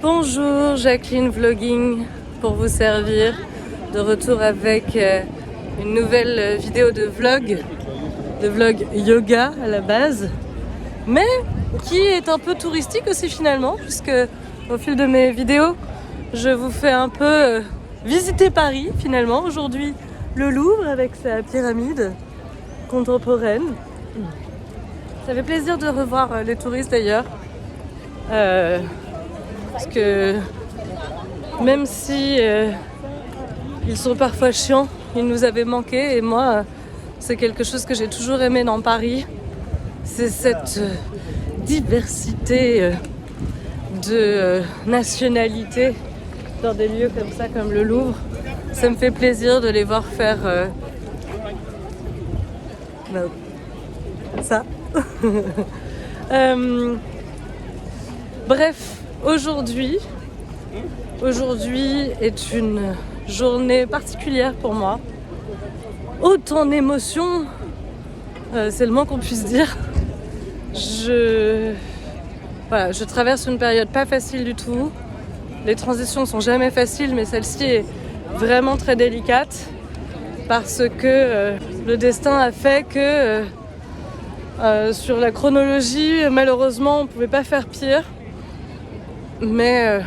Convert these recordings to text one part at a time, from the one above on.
Bonjour, Jacqueline Vlogging pour vous servir. De retour avec une nouvelle vidéo de vlog yoga à la base, mais qui est un peu touristique aussi finalement, puisque au fil de mes vidéos, je vous fais un peu visiter Paris finalement. Aujourd'hui, le Louvre avec sa pyramide contemporaine. Ça fait plaisir de revoir les touristes d'ailleurs. Parce que même si ils sont parfois chiants, ils nous avaient manqué. Et moi, c'est quelque chose que j'ai toujours aimé dans Paris. C'est cette diversité de nationalités dans des lieux comme ça, comme le Louvre. Ça me fait plaisir de les voir faire ça. Bref, aujourd'hui est une journée particulière pour moi. Autant d'émotions, c'est le moins qu'on puisse dire. Je traverse une période pas facile du tout. Les transitions sont jamais faciles, mais celle-ci est vraiment très délicate parce que le destin a fait que sur la chronologie, malheureusement, on pouvait pas faire pire. Mais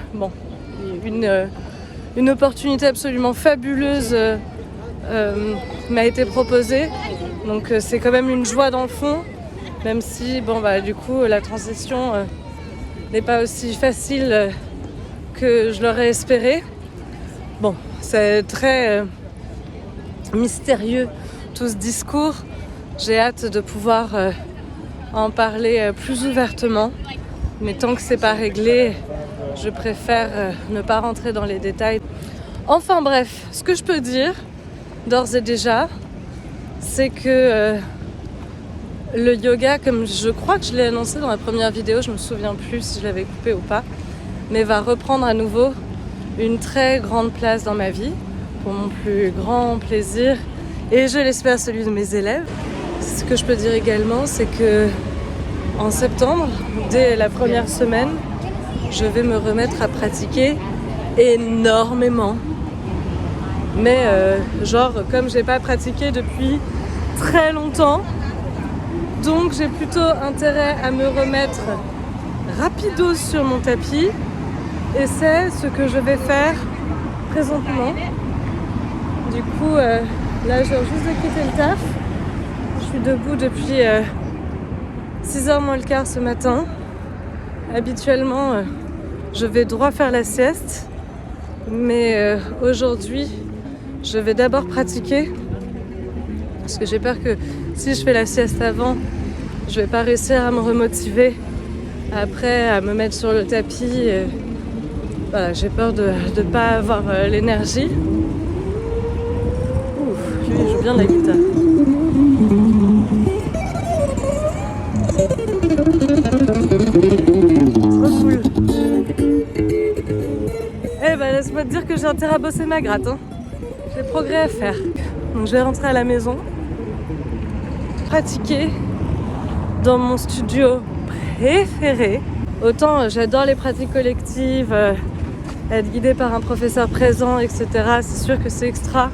une opportunité absolument fabuleuse m'a été proposée. Donc c'est quand même une joie dans le fond, même si du coup la transition n'est pas aussi facile que je l'aurais espéré. Bon, c'est très mystérieux tout ce discours. J'ai hâte de pouvoir en parler plus ouvertement. Mais tant que c'est pas réglé, je préfère ne pas rentrer dans les détails. Enfin bref, ce que je peux dire, d'ores et déjà, c'est que le yoga, comme je crois que je l'ai annoncé dans la première vidéo, je me souviens plus si je l'avais coupé ou pas, mais va reprendre à nouveau une très grande place dans ma vie, pour mon plus grand plaisir, et je l'espère celui de mes élèves. Ce que je peux dire également, c'est que en septembre, dès la première semaine, je vais me remettre à pratiquer énormément. Mais comme j'ai pas pratiqué depuis très longtemps, donc j'ai plutôt intérêt à me remettre rapido sur mon tapis. Et c'est ce que je vais faire présentement. Du coup, là je viens juste de quitter le taf. Je suis debout depuis 6h moins le quart ce matin. Habituellement, je vais droit faire la sieste. Mais aujourd'hui, je vais d'abord pratiquer. Parce que j'ai peur que si je fais la sieste avant, je vais pas réussir à me remotiver. Après, à me mettre sur le tapis. J'ai peur de ne pas avoir l'énergie. Ouf, lui, il joue bien de la guitare. Trop cool. Laisse-moi te dire que j'ai intérêt à bosser ma gratte. J'ai progrès à faire. Donc je vais rentrer à la maison, pratiquer dans mon studio préféré. Autant j'adore les pratiques collectives, être guidée par un professeur présent, etc. C'est sûr que c'est extra.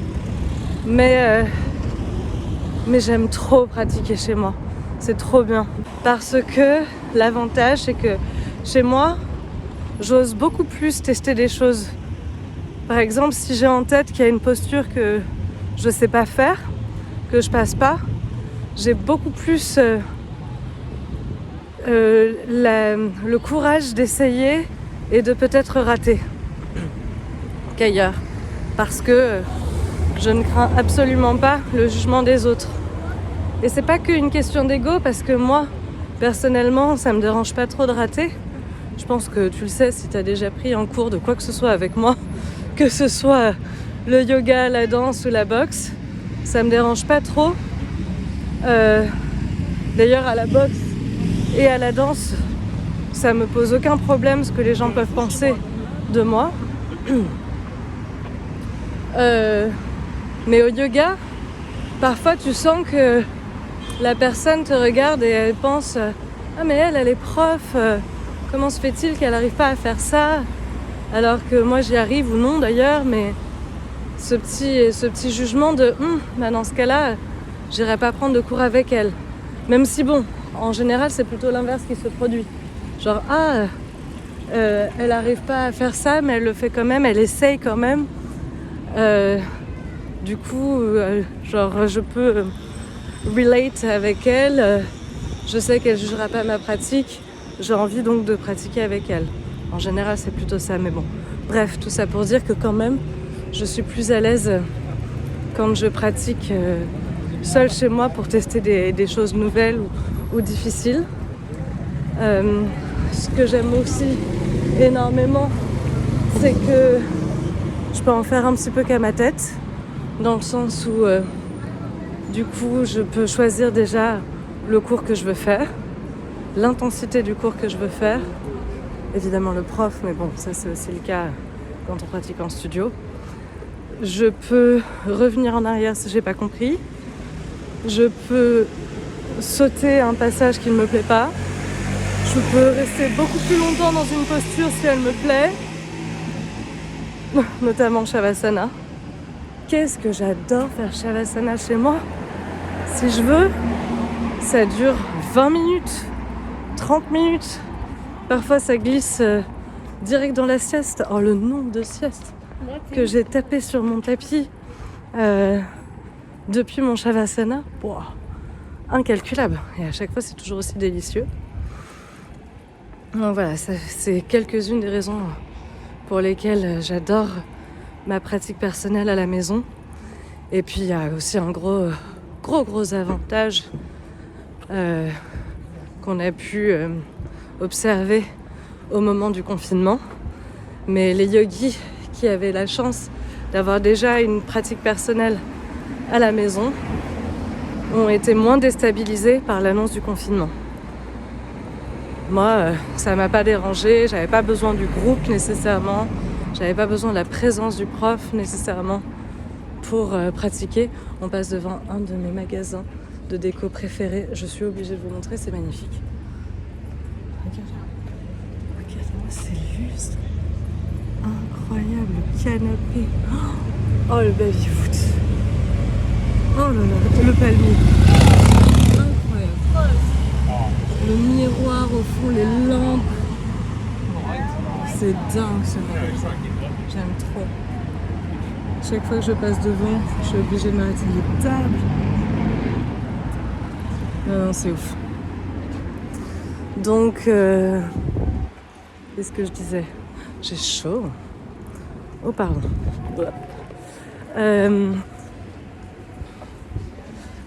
Mais j'aime trop pratiquer chez moi. C'est trop bien. Parce que l'avantage, c'est que chez moi, j'ose beaucoup plus tester des choses. Par exemple, si j'ai en tête qu'il y a une posture que je sais pas faire, que je passe pas, j'ai beaucoup plus le courage d'essayer et de peut-être rater qu'ailleurs. Parce que je ne crains absolument pas le jugement des autres. Et c'est pas qu'une question d'ego, parce que moi, personnellement, ça me dérange pas trop de rater. Je pense que tu le sais si tu as déjà pris un cours de quoi que ce soit avec moi, que ce soit le yoga, la danse ou la boxe, ça me dérange pas trop. D'ailleurs, à la boxe et à la danse, ça me pose aucun problème ce que les gens peuvent penser de moi. Mais au yoga, parfois tu sens que la personne te regarde et elle pense « Ah mais elle est prof, comment se fait-il qu'elle n'arrive pas à faire ça ?» alors que moi j'y arrive ou non d'ailleurs, mais ce petit jugement de bah dans ce cas-là, j'irai pas prendre de cours avec elle. Même si bon, en général c'est plutôt l'inverse qui se produit. Genre elle arrive pas à faire ça, mais elle le fait quand même, elle essaye quand même. Du coup, genre je peux relate avec elle. Je sais qu'elle jugera pas ma pratique. J'ai envie donc de pratiquer avec elle. En général, c'est plutôt ça, mais bon. Bref, tout ça pour dire que quand même, je suis plus à l'aise quand je pratique seule chez moi pour tester des choses nouvelles ou difficiles. Ce que j'aime aussi énormément, c'est que je peux en faire un petit peu qu'à ma tête, dans le sens où du coup je peux choisir déjà le cours que je veux faire, l'intensité du cours que je veux faire, évidemment le prof, mais bon, ça c'est aussi le cas quand on pratique en studio. Je peux revenir en arrière si j'ai pas compris. Je peux sauter un passage qui ne me plaît pas. Je peux rester beaucoup plus longtemps dans une posture si elle me plaît, notamment Shavasana. Qu'est-ce que j'adore faire Shavasana chez moi. Si je veux, ça dure 20 minutes, 30 minutes. Parfois ça glisse direct dans la sieste. Oh, le nombre de siestes que j'ai tapé sur mon tapis depuis mon Shavasana, wow, incalculable. Et à chaque fois c'est toujours aussi délicieux. Donc voilà, c'est quelques-unes des raisons pour lesquelles j'adore ma pratique personnelle à la maison. Et puis il y a aussi un gros avantage qu'on a pu observer au moment du confinement. Mais les yogis qui avaient la chance d'avoir déjà une pratique personnelle à la maison ont été moins déstabilisés par l'annonce du confinement. Moi, ça m'a pas dérangé, j'avais pas besoin du groupe nécessairement, j'avais pas besoin de la présence du prof nécessairement pour pratiquer. On passe devant un de mes magasins de déco préférés, je suis obligée de vous montrer, c'est magnifique. Regardez-moi ces lustres, incroyable, le canapé, oh le baby-foot, oh là là, le palmier, incroyable. Le miroir au fond, les lampes. C'est dingue ce magasin. J'aime trop. Chaque fois que je passe devant, je suis obligée de m'arrêter. Les tables. Non, c'est ouf. Donc, qu'est-ce que je disais ? J'ai chaud. Oh, pardon.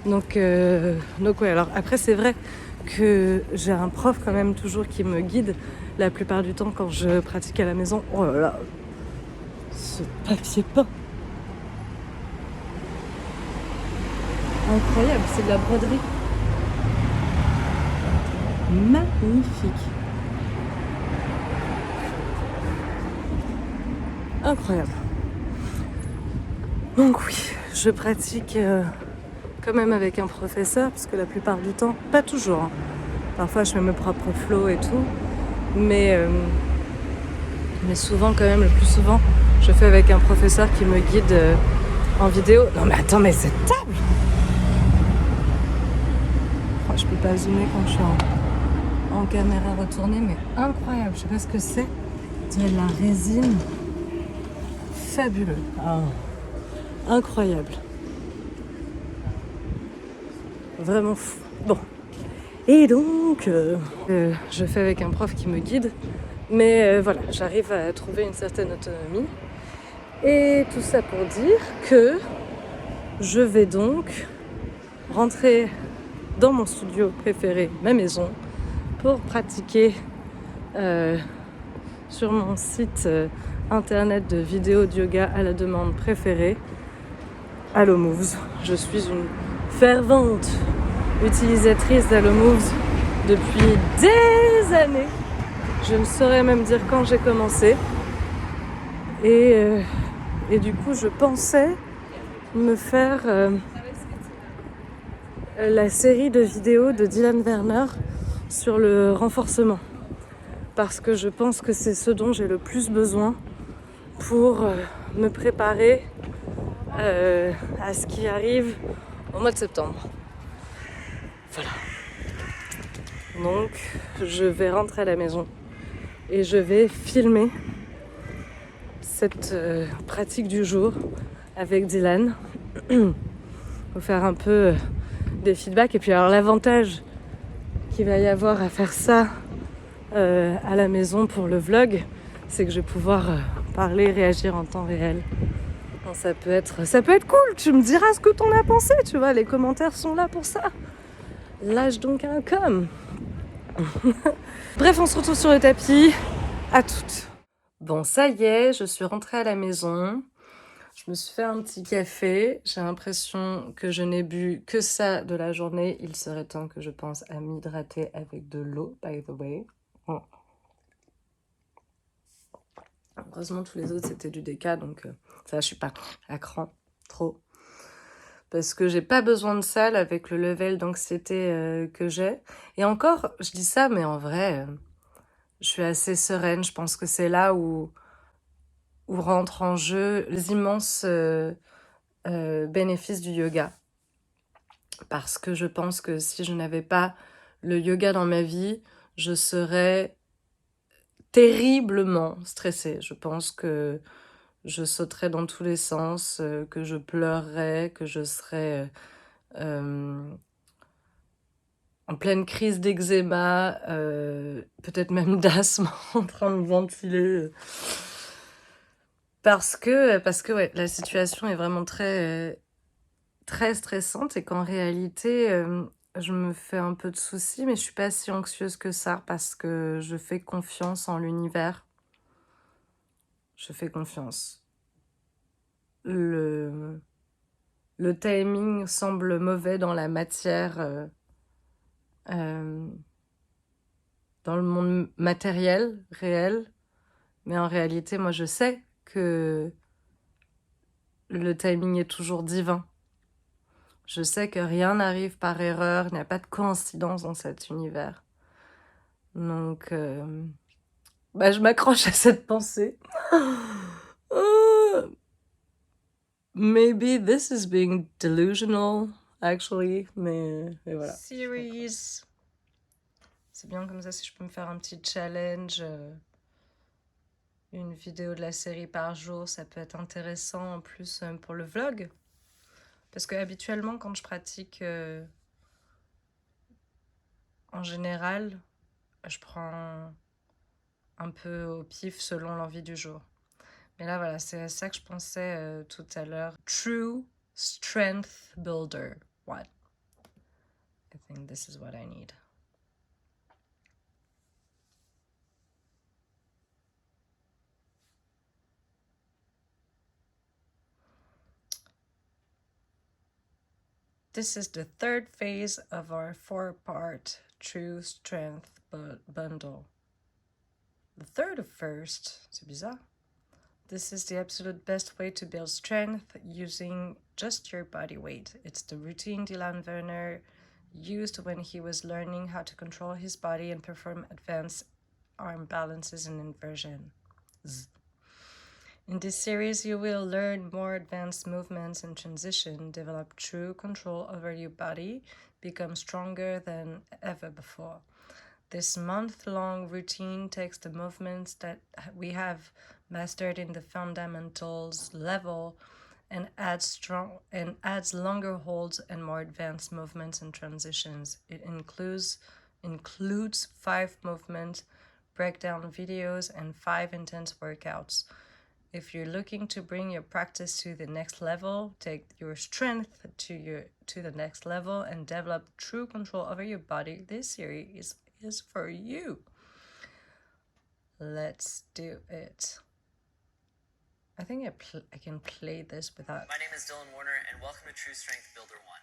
Donc ouais, alors après c'est vrai que j'ai un prof quand même toujours qui me guide la plupart du temps quand je pratique à la maison. Oh là là, ce papier peint incroyable, c'est de la broderie magnifique, incroyable. Donc oui, je pratique quand même avec un professeur, parce que la plupart du temps, pas toujours, hein. Parfois je fais mes propres flows et tout, mais souvent quand même, le plus souvent, je fais avec un professeur qui me guide en vidéo. Non mais attends, mais cette table, oh, je peux pas zoomer quand je suis en caméra retournée, mais incroyable, je sais pas ce que c'est, de la résine, fabuleux, oh, incroyable. Vraiment fou. Bon. Et donc, je fais avec un prof qui me guide. Mais voilà, j'arrive à trouver une certaine autonomie. Et tout ça pour dire que je vais donc rentrer dans mon studio préféré, ma maison, pour pratiquer sur mon site internet de vidéos de yoga à la demande préférée, Allo Moves. Je suis une fervente utilisatrice d'Allo Moves depuis des années. Je ne saurais même dire quand j'ai commencé. Et du coup, je pensais me faire la série de vidéos de Dylan Werner sur le renforcement. parce que je pense que c'est ce dont j'ai le plus besoin pour me préparer à ce qui arrive au mois de septembre. Voilà. Donc je vais rentrer à la maison et je vais filmer cette pratique du jour avec Dylan pour faire un peu des feedbacks. Et puis alors l'avantage qu'il va y avoir à faire ça à la maison pour le vlog, c'est que je vais pouvoir parler, réagir en temps réel. Donc, ça peut être cool, tu me diras ce que t'en as pensé, tu vois, les commentaires sont là pour ça. Lâche donc un com. Bref, on se retrouve sur le tapis. À toutes. Bon, ça y est, je suis rentrée à la maison. Je me suis fait un petit café. J'ai l'impression que je n'ai bu que ça de la journée. Il serait temps que je pense à m'hydrater avec de l'eau, by the way. Oh. Heureusement, tous les autres, c'était du déca, donc ça, je suis pas à cran, trop. Parce que j'ai pas besoin de sel avec le level d'anxiété que j'ai. Et encore, je dis ça, mais en vrai, je suis assez sereine. Je pense que c'est là où rentrent en jeu les immenses bénéfices du yoga. Parce que je pense que si je n'avais pas le yoga dans ma vie, je serais terriblement stressée. Je pense que je sauterais dans tous les sens, que je pleurerais, que je serais en pleine crise d'eczéma, peut-être même d'asthme, en train de ventiler. Parce que ouais, la situation est vraiment très stressante et qu'en réalité, je me fais un peu de soucis, mais je suis pas si anxieuse que ça parce que je fais confiance en l'univers. Je fais confiance. Le timing semble mauvais dans la matière, dans le monde matériel, réel, mais en réalité, moi, je sais que le timing est toujours divin. Je sais que rien n'arrive par erreur, il n'y a pas de coïncidence dans cet univers. Donc, je m'accroche à cette pensée. Maybe this is being delusional, actually, mais voilà. Series. C'est bien comme ça si je peux me faire un petit challenge. Une vidéo de la série par jour, ça peut être intéressant en plus pour le vlog. Parce que habituellement, quand je pratique en général, je prends un peu au pif selon l'envie du jour. Mais là, voilà, c'est à ça que je pensais tout à l'heure. True Strength Builder. What? I think this is what I need. This is the third phase of our 4-part True Strength bundle. The third of first, c'est bizarre. This is the absolute best way to build strength using just your body weight. It's the routine Dylan Werner used when he was learning how to control his body and perform advanced arm balances and inversions. In this series, you will learn more advanced movements and transition, develop true control over your body, become stronger than ever before. This month-long routine takes the movements that we have mastered in the fundamentals level and adds longer holds and more advanced movements and transitions. It includes 5 movement breakdown videos and 5 intense workouts. If you're looking to bring your practice to the next level, take your strength to the next level and develop true control over your body, this series is for you. Let's do it. I think I can play this without... My name is Dylan Warner and welcome to True Strength Builder 1.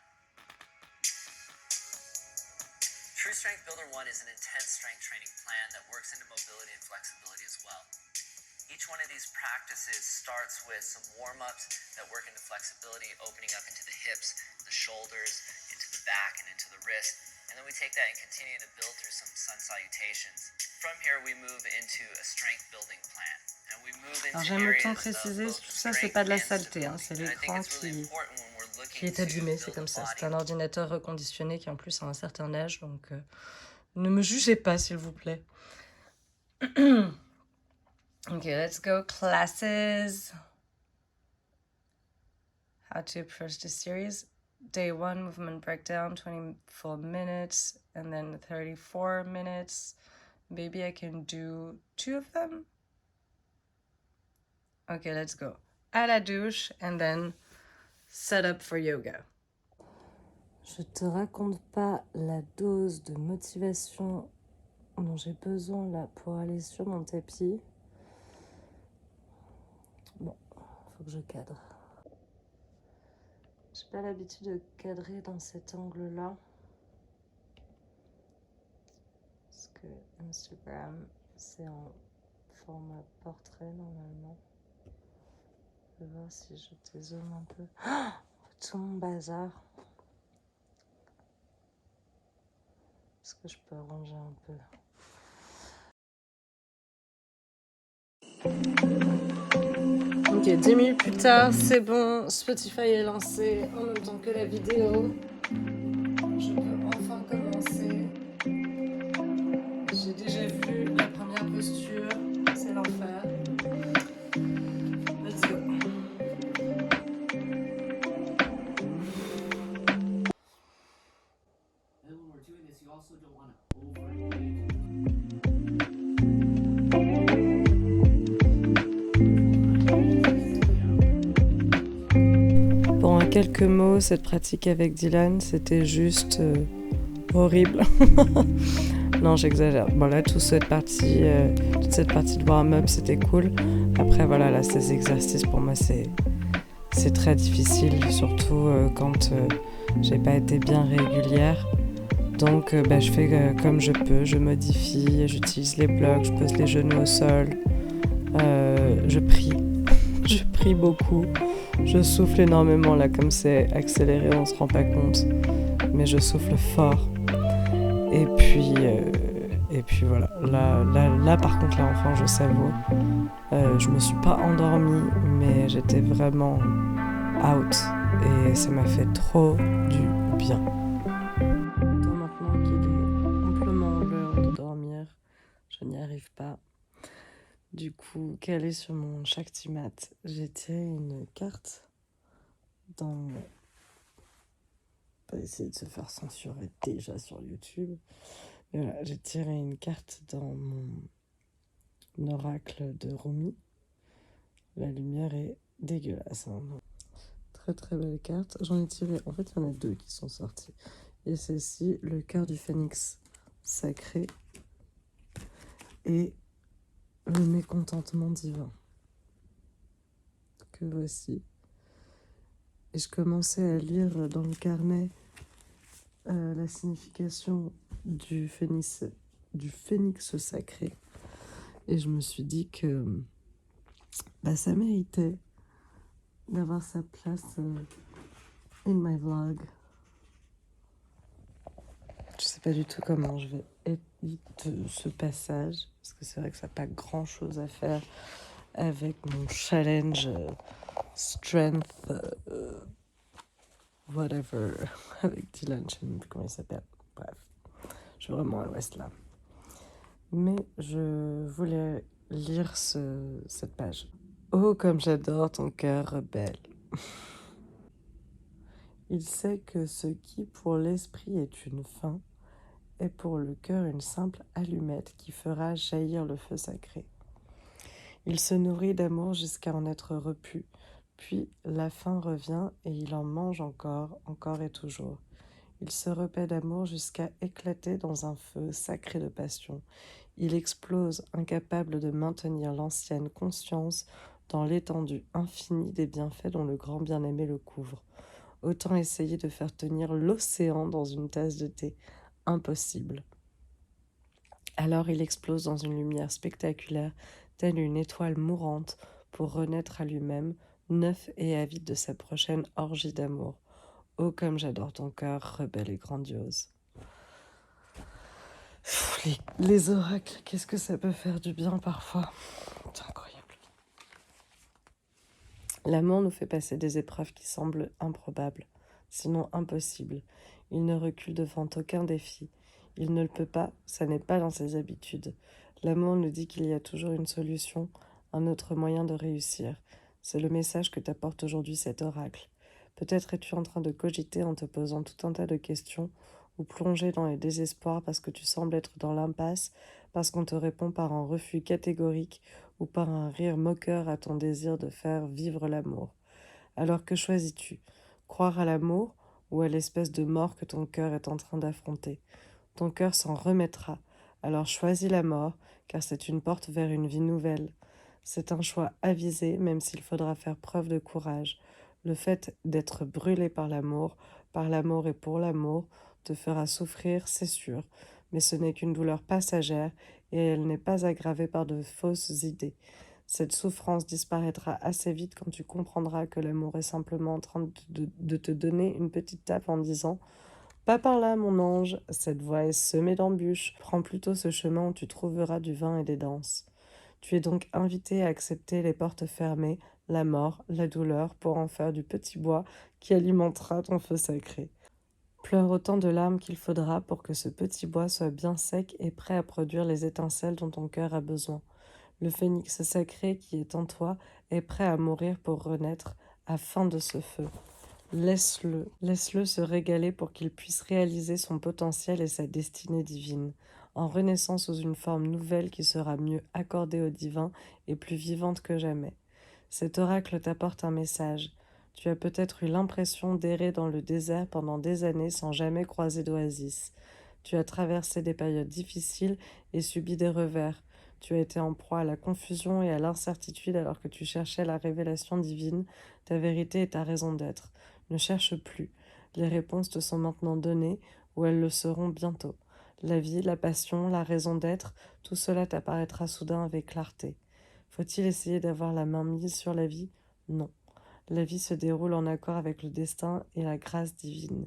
True Strength Builder 1 is an intense strength training plan that works into mobility and flexibility as well. Each one of these practices starts with some warm-ups that work into flexibility, opening up into the hips, the shoulders, into the back, and into the wrist. And then we take that and continue to build through some sun salutations. From here, we move into a strength building plan. And we move Alors into j'aime autant areas préciser, of both tout ça c'est strength pas de la and saleté, hein, stability. c'est And I think l'écran it's really important when we're qui looking est to abîmé, c'est build comme a ça. C'est body. un ordinateur reconditionné qui en plus a un certain âge, donc ne me jugez pas s'il vous plaît. Okay, let's go classes. How to approach the series. Day 1, movement breakdown, 24 minutes, and then 34 minutes. Maybe I can do 2 of them. Okay, let's go. À la douche, and then set up for yoga. Je te raconte pas la dose de motivation dont j'ai besoin là pour aller sur mon tapis. Bon, faut que je cadre. J'ai pas l'habitude de cadrer dans cet angle-là. Parce que Instagram, c'est en format portrait normalement. Je vais voir si je dézoome un peu. Oh, tout mon bazar. Est-ce que je peux arranger un peu? Ok, 10 minutes plus tard, c'est bon. Spotify est lancé en même temps que la vidéo. Je peux enfin commencer. J'ai déjà vu la première posture. C'est l'enfer. Let's go. And when we're doing this, you also don't want to overengage. Bon, en quelques mots, cette pratique avec Dylan, c'était juste horrible. Non, j'exagère. Bon, là, toute cette partie de warm-up, c'était cool. Après, voilà, là, ces exercices, pour moi, c'est très difficile, surtout quand j'ai pas été bien régulière. Donc, je fais comme je peux. Je modifie, j'utilise les blocs, je pose les genoux au sol. Je prie. Je prie beaucoup. Je souffle énormément, là, comme c'est accéléré, on se rend pas compte. Mais je souffle fort. Et puis voilà, là par contre, là enfin je savoure. Je me suis pas endormie, mais j'étais vraiment out et ça m'a fait trop du bien. Maintenant qu'il est amplement l'heure de dormir, je n'y arrive pas. Du coup, calée sur mon Shaktimat, j'ai tiré une carte dans... Pas essayer de se faire censurer déjà sur YouTube. Et voilà, j'ai tiré une carte dans mon oracle de Rumi. La lumière est dégueulasse. Hein. Très très belle carte. J'en ai tiré, en fait il y en a 2 qui sont sortis. Et celle-ci, le cœur du phénix sacré et le mécontentement divin. Que voici. Et je commençais à lire dans le carnet la signification du phénix sacré. Et je me suis dit que ça méritait d'avoir sa place in my vlog. Je sais pas du tout comment je vais éditer ce passage, parce que c'est vrai que ça n'a pas grand chose à faire avec mon challenge strength whatever avec Dylan, je sais même plus comment il s'appelle. Bref, je suis vraiment à l'ouest là. Mais je voulais lire cette page. Oh, comme j'adore ton cœur rebelle. Il sait que ce qui pour l'esprit est une fin est pour le cœur une simple allumette qui fera jaillir le feu sacré. Il se nourrit d'amour jusqu'à en être repu, puis la faim revient et il en mange encore et toujours. Il se repaît d'amour jusqu'à éclater dans un feu sacré de passion. Il explose, incapable de maintenir l'ancienne conscience dans l'étendue infinie des bienfaits dont le grand bien-aimé le couvre. Autant essayer de faire tenir l'océan dans une tasse de thé. Impossible. Alors il explose dans une lumière spectaculaire, telle une étoile mourante, pour renaître à lui-même, neuf et avide de sa prochaine orgie d'amour. Oh, comme j'adore ton cœur, rebelle et grandiose. Les oracles, qu'est-ce que ça peut faire du bien parfois. C'est incroyable. L'amour nous fait passer des épreuves qui semblent improbables, sinon impossibles. Il ne recule devant aucun défi. Il ne le peut pas, ça n'est pas dans ses habitudes. L'amour nous dit qu'il y a toujours une solution, un autre moyen de réussir. C'est le message que t'apporte aujourd'hui cet oracle. Peut-être es-tu en train de cogiter en te posant tout un tas de questions ou plonger dans le désespoir parce que tu sembles être dans l'impasse, parce qu'on te répond par un refus catégorique ou par un rire moqueur à ton désir de faire vivre l'amour. Alors que choisis-tu? Croire à l'amour ou à l'espèce de mort que ton cœur est en train d'affronter? Ton cœur s'en remettra. Alors choisis la mort, car c'est une porte vers une vie nouvelle. C'est un choix avisé, même s'il faudra faire preuve de courage. Le fait d'être brûlé par l'amour et pour l'amour, te fera souffrir, c'est sûr, mais ce n'est qu'une douleur passagère et elle n'est pas aggravée par de fausses idées. Cette souffrance disparaîtra assez vite quand tu comprendras que l'amour est simplement en train de te donner une petite tape en disant « Pas par là, mon ange, cette voie est semée d'embûches. Prends plutôt ce chemin où tu trouveras du vin et des danses. » Tu es donc invité à accepter les portes fermées, la mort, la douleur, pour en faire du petit bois qui alimentera ton feu sacré. Pleure autant de larmes qu'il faudra pour que ce petit bois soit bien sec et prêt à produire les étincelles dont ton cœur a besoin. Le phénix sacré qui est en toi est prêt à mourir pour renaître à fin de ce feu. Laisse-le se régaler pour qu'il puisse réaliser son potentiel et sa destinée divine, en renaissant sous une forme nouvelle qui sera mieux accordée au divin et plus vivante que jamais. Cet oracle t'apporte un message. Tu as peut-être eu l'impression d'errer dans le désert pendant des années sans jamais croiser d'oasis. Tu as traversé des périodes difficiles et subi des revers. Tu as été en proie à la confusion et à l'incertitude alors que tu cherchais la révélation divine, ta vérité et ta raison d'être. Ne cherche plus. Les réponses te sont maintenant données ou elles le seront bientôt. La vie, la passion, la raison d'être, tout cela t'apparaîtra soudain avec clarté. Faut-il essayer d'avoir la main mise sur la vie? Non. La vie se déroule en accord avec le destin et la grâce divine.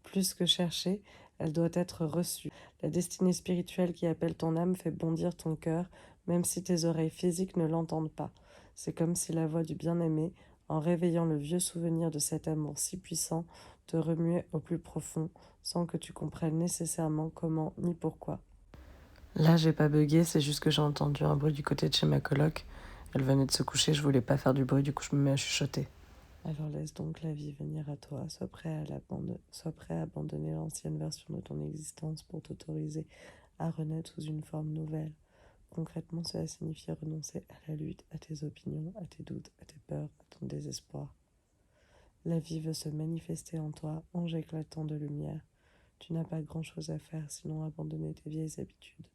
Plus que chercher, elle doit être reçue. La destinée spirituelle qui appelle ton âme fait bondir ton cœur, même si tes oreilles physiques ne l'entendent pas. C'est comme si la voix du bien-aimé, en réveillant le vieux souvenir de cet amour si puissant, te remuait au plus profond, sans que tu comprennes nécessairement comment ni pourquoi. Là, j'ai pas bugué, c'est juste que j'ai entendu un bruit du côté de chez ma coloc. Elle venait de se coucher, je voulais pas faire du bruit, du coup je me mets à chuchoter. Alors laisse donc la vie venir à toi, sois prêt à abandonner l'ancienne version de ton existence pour t'autoriser à renaître sous une forme nouvelle. Concrètement, cela signifie renoncer à la lutte, à tes opinions, à tes doutes, à tes peurs, à ton désespoir. La vie veut se manifester en toi, ange éclatant de lumière. Tu n'as pas grand-chose à faire sinon abandonner tes vieilles habitudes.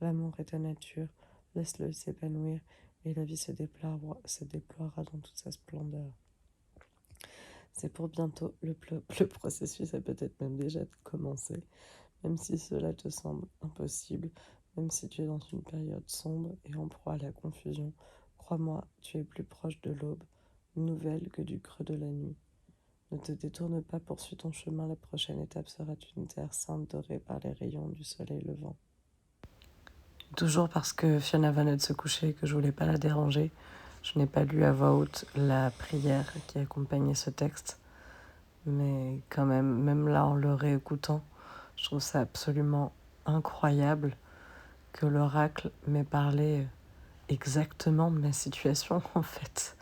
L'amour est ta nature, laisse-le s'épanouir et la vie se déploiera dans toute sa splendeur. C'est pour bientôt, le processus a peut-être même déjà commencé, même si cela te semble impossible, même si tu es dans une période sombre et en proie à la confusion. Crois-moi, tu es plus proche de l'aube, nouvelle que du creux de la nuit. Ne te détourne pas, poursuis ton chemin, la prochaine étape sera une terre sainte dorée par les rayons du soleil levant. Toujours parce que Fiona venait de se coucher et que je voulais pas la déranger, je n'ai pas lu à voix haute la prière qui accompagnait ce texte. Mais quand même là en le réécoutant, je trouve ça absolument incroyable que l'oracle m'ait parlé exactement de ma situation en fait.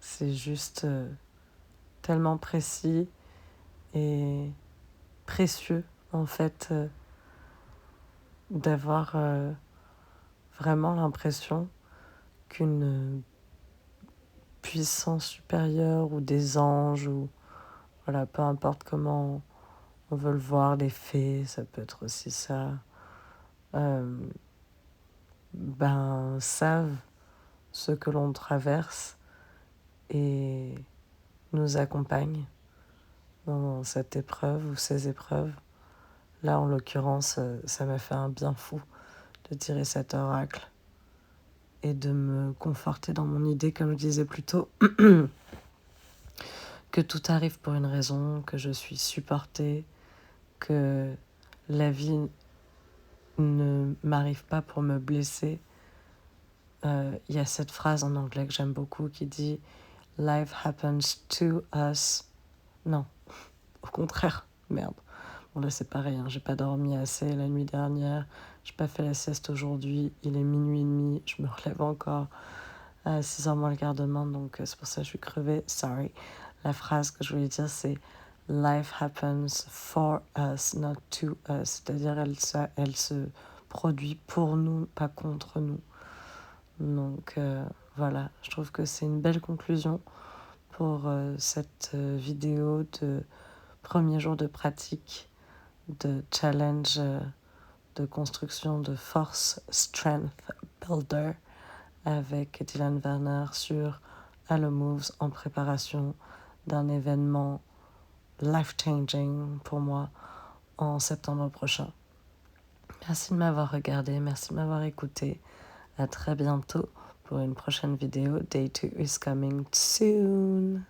C'est juste tellement précis et précieux en fait d'avoir vraiment l'impression qu'une puissance supérieure ou des anges ou voilà, peu importe comment on veut le voir, des fées, ça peut être aussi ça, savent ce que l'on traverse et nous accompagnent dans cette épreuve ou ces épreuves. Là, en l'occurrence, ça m'a fait un bien fou de tirer cet oracle et de me conforter dans mon idée, comme je disais plus tôt, que tout arrive pour une raison, que je suis supportée, que la vie ne m'arrive pas pour me blesser. Il y a cette phrase en anglais que j'aime beaucoup qui dit « Life happens to us ». Non, au contraire, merde. Bon là c'est pareil, hein, j'ai pas dormi assez la nuit dernière, j'ai pas fait la sieste aujourd'hui, il est minuit et demi, je me relève encore à 6h moins le quart de main, donc c'est pour ça que je suis crevée, sorry. La phrase que je voulais dire c'est « Life happens for us, not to us », c'est-à-dire elle se produit pour nous, pas contre nous. Donc voilà, je trouve que c'est une belle conclusion pour cette vidéo de premier jour de pratique de challenge de construction de force Strength Builder avec Dylan Werner sur Hello Moves en préparation d'un événement life-changing pour moi en septembre prochain. Merci de m'avoir regardé, merci de m'avoir écouté. À très bientôt pour une prochaine vidéo. Day 2 is coming soon.